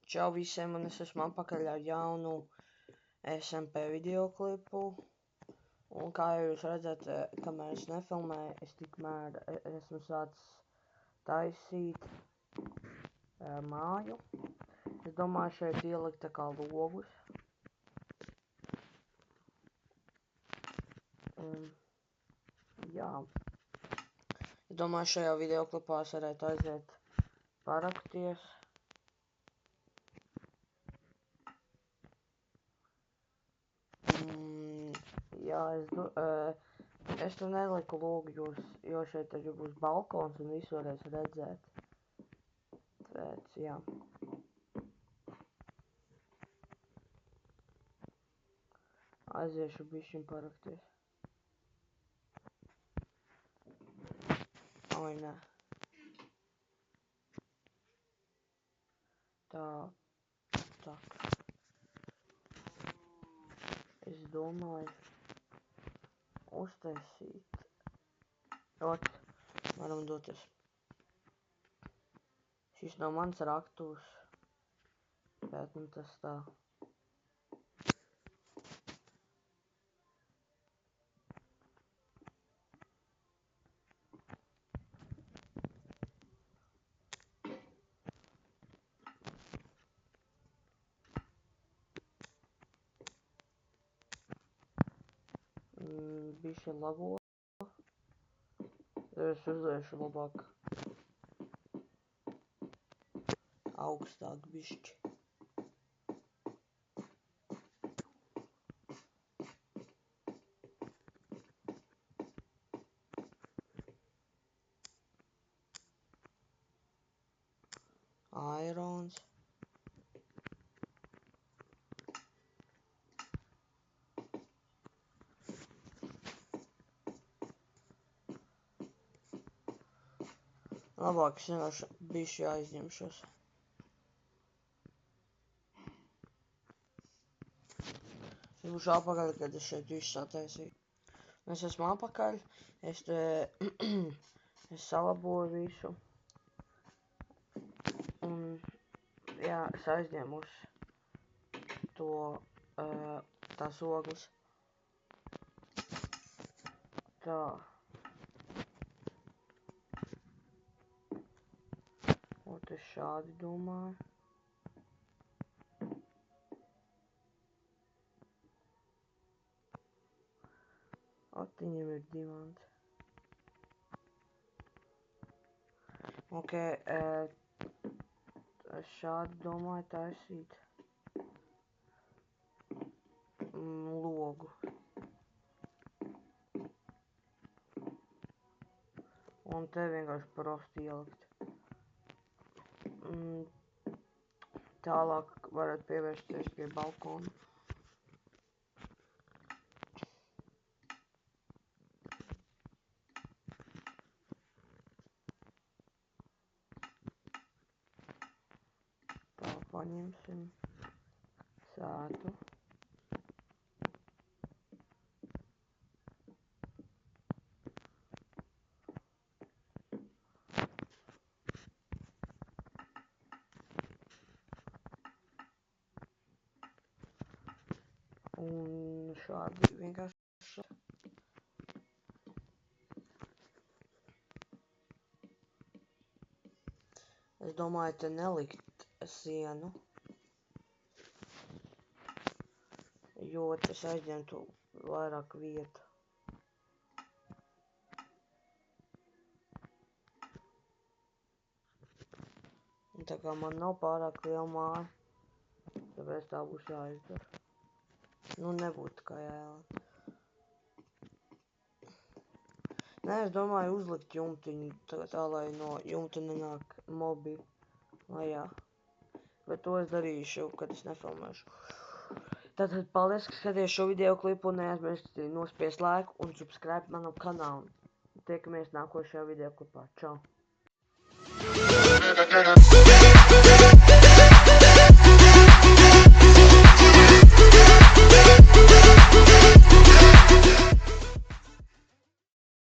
Čau visiem, un es esmu atpakaļ ar jaunu SMP videoklipu. Un kā jau jūs redzat, kamēr es nefilmēju, es tikmēr esmu sācis taisīt māju. Es domāju šeit ielikt tā kā logus. Jā. Es domāju šajā videoklipā es varētu aiziet parakties. Jā, es tur neliku logu, jo šeit arī būs balkons un visu varēs redzēt. Tāpēc, jā. Aiziešu bišķiņ parakties. Oi, nē. Tā. Es domāju uztaisīt. Varam doties. Šis nav mans raktūrs, bet nu tas tā. Bišķi labo. Es uzliešu labāk. Augstāk bišķi. Airons. Labāk es vienkārši bišķi aizņemšos. Es būšu atpakaļ, kad es šeit visu sataisīju. Es esmu atpakaļ. Es salaboju visu. Un, jā, es aizņēmuši tās ogles. Tā. Un es šādi domāju. Viņam ir dimanti. Ok, es šādi domāju taisīt logu. Un te vienkārši prosti ielikt. Tālāk varat pievērsties pie balkona. Tā, paņemsim sētu. Un šādi vienkārši. Es domāju te nelikt sienu, jo tas aizņemtu vairāk vietu. Un tā kā man nav pārāk liela māja, tāpēc tā būs jāizdara. Nu, nebūtu kā jāieliek. Nē, es domāju uzlikt jumtiņu, tā lai no jumta nenāk mobi lejā. Bet to es darīšu, kad es nefilmēšu. Tātad, paldies, ka skaties šo videoklipu, un neaizmirstiet nospiest laiku un subscribe manam kanālu. Tiekamies nākošajā videoklipā. Čau!